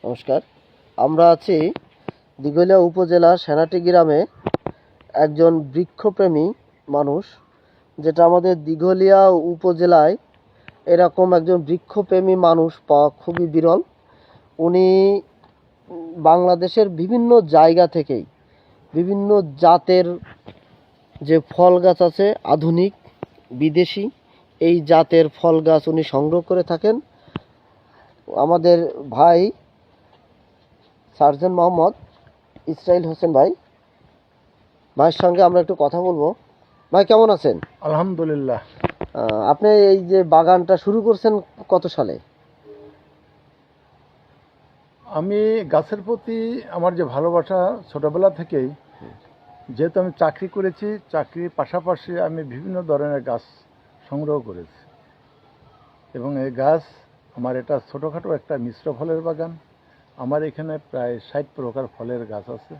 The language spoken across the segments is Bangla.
নমস্কার। আমরা আছি দিঘলিয়া উপজেলা সেনাটি গ্রামে। একজন বৃক্ষপ্রেমী মানুষ, যেটা আমাদের দিঘলিয়া উপজেলায় এরকম একজন বৃক্ষপ্রেমী মানুষ পাওয়া খুবই বিরল। উনি বাংলাদেশের বিভিন্ন জায়গা থেকেই বিভিন্ন জাতের যে ফল গাছ আছে, আধুনিক বিদেশি এই জাতের ফল গাছ উনি সংগ্রহ করে থাকেন। আমাদের ভাই সার্জন মোহাম্মদ ইসরাইল হোসেন ভাইয়ের সঙ্গে আমরা একটু কথা বলবো। ভাই কেমন আছেন? আলহামদুলিল্লাহ। আপনি এই যে বাগানটা শুরু করছেন কত সালে? আমি গাছের প্রতি আমার যে ভালোবাসা ছোটবেলা থেকেই, যেহেতু আমি চাকরি করেছি, চাকরির পাশাপাশি আমি বিভিন্ন ধরনের গাছ সংগ্রহ করেছি এবং এই গাছ আমার এটা ছোটোখাটো একটা মিশ্র ফলের বাগান। আমার এখানে প্রায় 60 প্রকার ফলের গাছ আছে।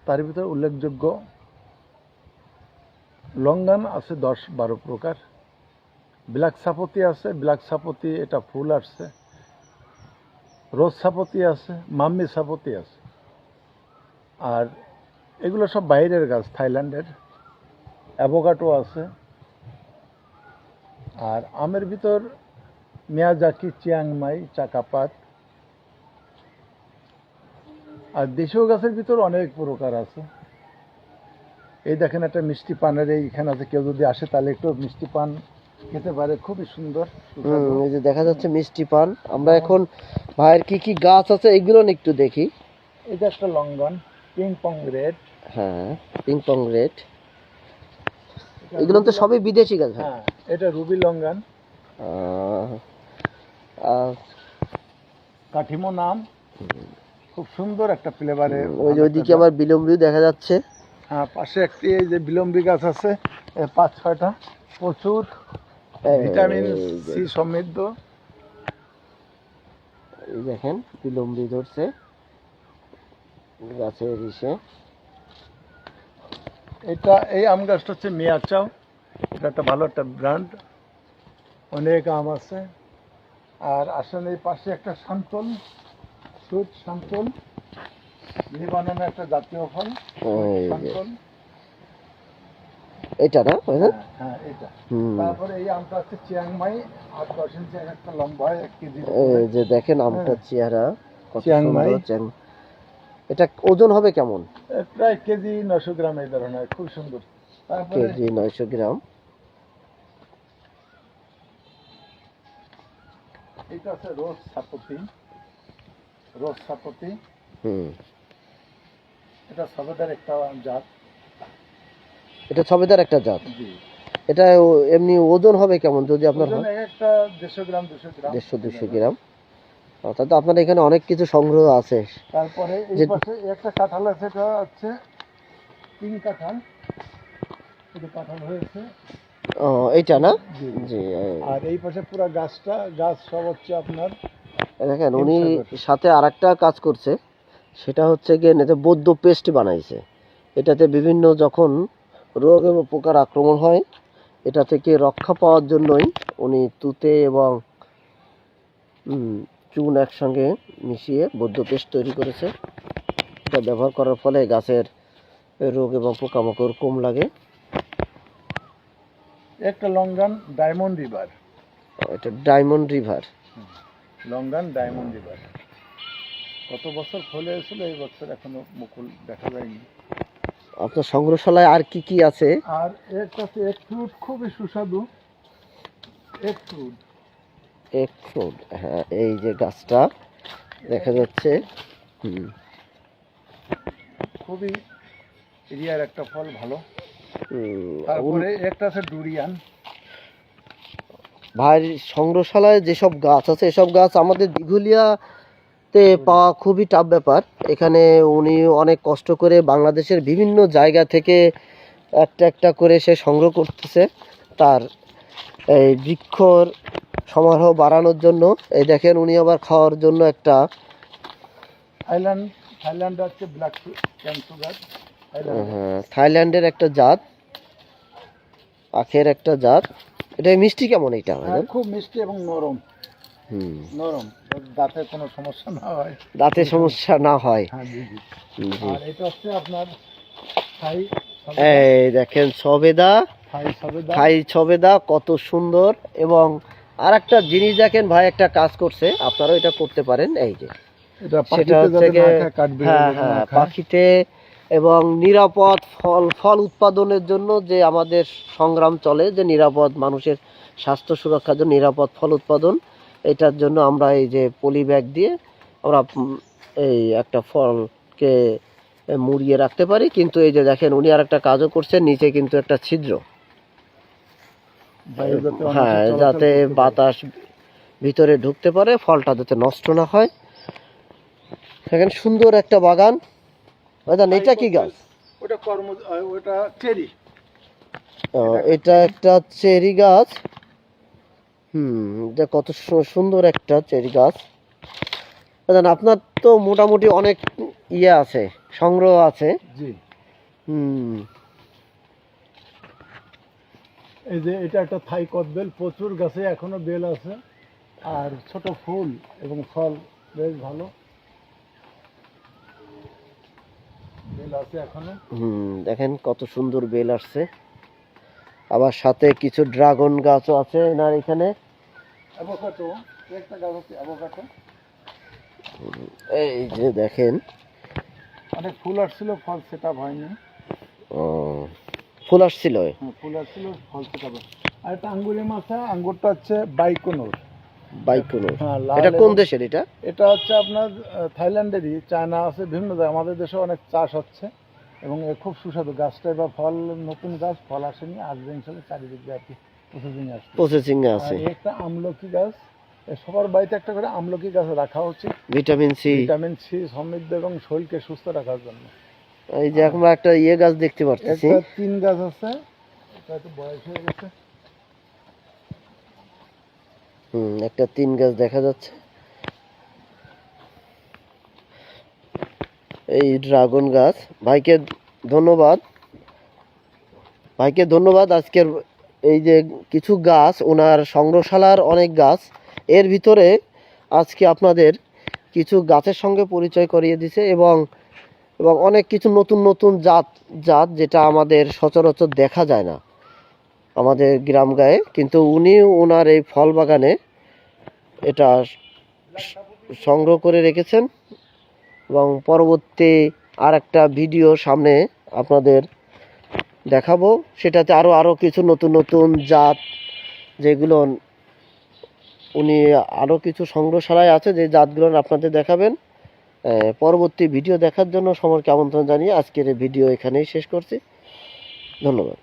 তার ভিতরে উল্লেখযোগ্য লঙ্গান আছে 10-12 প্রকার, ব্ল্যাক সাপতি আছে, ব্ল্যাক সাপতি এটা ফুল আসছে, রোজ সাপতি আছে, মাম্মি সাপতি আছে। আর এগুলো সব বাইরের গাছ, থাইল্যান্ডের। অ্যাভোকাডো আছে। আর আমের ভিতর মিয়াজাকি, চিয়াংমাই, চাকাপাত। আর দেশীয় গাছের ভিতর অনেক প্রকার আছে। এই দেখেন একটা মিষ্টি পানের এইখানে আছে, কেউ যদি আসে তাহলে একটু মিষ্টি পান খেতে পারে, খুবই সুন্দর। এই যে দেখা যাচ্ছে মিষ্টি পান। আমরা এখন ভাইয়ের কি কি গাছ আছে এগুলো একটু দেখি। এটা একটা লঙ্গন, পিংপং রেড। হ্যাঁ, পিংপং রেড। এগুলো তো সবই বিদেশি গাছ। হ্যাঁ, এটা রুবি লঙ্গন। কাঠিমো নাম, খুব সুন্দর একটা ফ্লেভারে। ওইদিকে আবার বিলম্বী দেখা যাচ্ছে। হ্যাঁ, পাশে একটি এই যে বিলম্বী গাছ আছে, 5-6টা, প্রচুর ভিটামিন সি সমৃদ্ধ। এই দেখেন বিলম্বী ধরছে গাছের ইসে। এটা এই আম গাছটা হচ্ছে মিয়াচাও, এটা একটা ভালো একটা ব্র্যান্ড, অনেক আম আছে। আর আসলে এই পাশে একটা সান্তল, সুইট সান্তল, লেবাননের একটা জাতীয় ফল সান্তল। এটা না? হ্যাঁ, এটা। তারপরে এই আমটা হচ্ছে চিয়াংমাই, 8-10 ইঞ্চি একটা লম্বা, 1 কেজি। এই যে দেখেন আমটা চেহারা কত সুন্দর। এটা ওজন হবে কেমন? প্রায় কেজি 900 গ্রাম এই ধরনের, খুব সুন্দর। কেজি 900 গ্রাম। এটা আছে রোজ সাপতি, রোজ সাপতি। এটা সবেদার একটা জাত। এটা সবেদার একটা জাত। এটা এমনি ওজন হবে কেমন যদি আপনার হয়? একটা 150 গ্রাম, 200 গ্রাম, 150-200 গ্রাম। অর্থাৎ আপনার এখানে অনেক কিছু সংগ্রহ আছে। তারপরে এই পাশে একটা কাঁঠাল আছে, এটা হচ্ছে তিন কাঁঠাল। এটা কাঁঠাল হয়েছে। এইটা না? জি। আর এই পাশে পুরো গাছ সব হচ্ছে আপনার। দেখেন উনি সাথে আরেকটা কাজ করছে, সেটা হচ্ছে গিয়ে এতে বৌদ্ধ পেস্ট বানাইছে। এটাতে বিভিন্ন যখন রোগ এবং পোকার আক্রমণ হয়, এটা থেকে রক্ষা পাওয়ার জন্যই উনি তুতে এবং চুন একসঙ্গে মিশিয়ে বৌদ্ধ পেস্ট তৈরি করেছে। এটা ব্যবহার করার ফলে গাছের রোগ এবং পোকামাকড় কম লাগে। একটা লঙ্গান ডায়মন্ড রিভার। এটা diamond river, longan diamond river. কত বছর ফলে হয়েছিল, এই বছর এখনো মুকুল দেখা যায়নি। আপনার সংগ্রহশালায় আর কি কি আছে? আর একটা এক ফ্রুট, খুবই সুস্বাদু এক ফ্রুট। এক ফ্রুট, হ্যাঁ, এই যে গাছটা দেখা যাচ্ছে। খুবই রিয়ার একটা ফল, ভালো। তারপরে একটা আছে ডুরিয়ান। ভাইয়ের সংগ্রহশালায় যেসব গাছ আছে এসব গাছ আমাদের দিঘলিয়াতে পাওয়া খুবই টাফ ব্যাপার। এখানে উনি অনেক কষ্ট করে বাংলাদেশের বিভিন্ন জায়গা থেকে একটা একটা করে সে সংগ্রহ করতেছে তার এই বৃক্ষর সমারোহ বাড়ানোর জন্য। এই দেখেন উনি আবার খাওয়ার জন্য একটা থাইল্যান্ড আছে ব্ল্যাক সুগার, থাইল্যান্ডের একটা জাত, আখের একটা জাত। এটা মিষ্টি কেমন? এটা খুব মিষ্টি এবং নরম। নরম। দাঁতে কোনো সমস্যা না হয়। দাঁতে সমস্যা না হয়। হ্যাঁ জি জি। জি। আর এটা হচ্ছে আপনার থাই এই দেখেন সবেদা, সবেদা। থাই সবেদা কত সুন্দর। এবং আর একটা জিনিস দেখেন ভাই, একটা কাজ করছে, আপনারাও এটা করতে পারেন। এই যে এটা সেটা পাখিতে হচ্ছে যাতে না গিয়ে, খায়, কাটবে হ্যাঁ যাতে না হ্যাঁ, খায়। পাখিতে এবং নিরাপদ ফল উৎপাদনের জন্য যে আমাদের সংগ্রাম চলে, যে নিরাপদ মানুষের স্বাস্থ্য সুরক্ষার জন্য নিরাপদ ফল উৎপাদন, এটার জন্য আমরা এই যে পলি ব্যাগ দিয়ে আমরা এই একটা ফলকে মুড়িয়ে রাখতে পারি। কিন্তু এই যে দেখেন উনি আর একটা কাজও করছেন, নিচে কিন্তু একটা ছিদ্র, বায়ু যাতে অনায়াসে হ্যাঁ, চলাচল যাতে করতে পারে। বাতাস ভিতরে ঢুকতে পারে, ফলটা যাতে নষ্ট না হয়। এখানে সুন্দর একটা বাগান। দাদা এটা কি গাছ? ওটা ওটা চেরি। এটা একটা চেরি গাছ। এটা কত সুন্দর একটা চেরি গাছ। দাদা আপনার তো মোটামুটি অনেক ইয়ে আছে, সংগ্রহ আছে। জি। হুম এই যে এটা একটা থাই কদবেল, প্রচুর গাছে এখনো বেল আছে, আর ছোট ফুল এবং ফল বেশ ভালো বেল আছে এখনো। দেখেন কত সুন্দর বেল আসছে। আবার সাথে কিছু ড্রাগন গাছও আছে এনার এখানে। অ্যাভোকাডো, একটা গাছ আছে অ্যাভোকাডো। এই যে দেখেন অনেক ফুল আসছিল, ফল সেট আপ হয়নি। ফুল আসছিল। হ্যাঁ ফুল আসছিল, ফল সেট আপ। আর একটা আঙ্গুরের মাথা, আঙ্গুরটা হচ্ছে বাইকোনোর। বাইকোনোর। হ্যাঁ, লাল এটা কোন এবং- দেশের এটা? এটা হচ্ছে আপনার থাইল্যান্ডেরই, চায়না আছে, বিভিন্ন জায়গায়, আমাদের দেশে অনেক চাষ হচ্ছে এবং এ খুব সুস্বাদু। গাছটা বা ফল নতুন গাছ, ফল আসেনি, আসবে ইনশাল্লাহ, চারিদিকে আর কি প্রসেসিং আসছে। প্রসেসিং এ আর আছে। এই একটা আমলকি গাছ, এ সবার বাড়িতে একটা করে আমলকি গাছ রাখা উচিত, ভিটামিন সি। ভিটামিন সি সমৃদ্ধ এবং শরীরকে সুস্থ রাখার জন্য। এই যে আমরা একটা ইয়ে গাছ দেখতে পাচ্ছি। একটা তিন গাছ আছে, এটা একটু বয়স হয়ে গেছে। একটা তিন গাছ দেখা যাচ্ছে। এই ড্রাগন গাছ। ভাইকে ধন্যবাদ, ভাইকে ধন্যবাদ। আজকের এই যে কিছু গাছ, ওনার সংগ্রহশালার অনেক গাছ, এর ভিতরে আজকে আপনাদের কিছু গাছের সঙ্গে পরিচয় করিয়ে দিছে। এবং এবং অনেক কিছু নতুন নতুন জাত জাত যেটা আমাদের সচরাচর দেখা যায় না আমাদের গ্রাম গায়ে, কিন্তু উনি ওনার এই ফল বাগানে এটা সংগ্রহ করে রেখেছেন। এবং পরবর্তী আর একটা ভিডিও সামনে আপনাদের দেখাবো, সেটাতে আরও কিছু নতুন নতুন জাত, যেগুলো উনি আরও কিছু সংগ্রহশালায় আছে, যে জাতগুলো আপনাদের দেখাবেন। পরবর্তী ভিডিও দেখার জন্য সবাইকে আমন্ত্রণ জানিয়ে আজকের এই ভিডিও এখানেই শেষ করছি। ধন্যবাদ।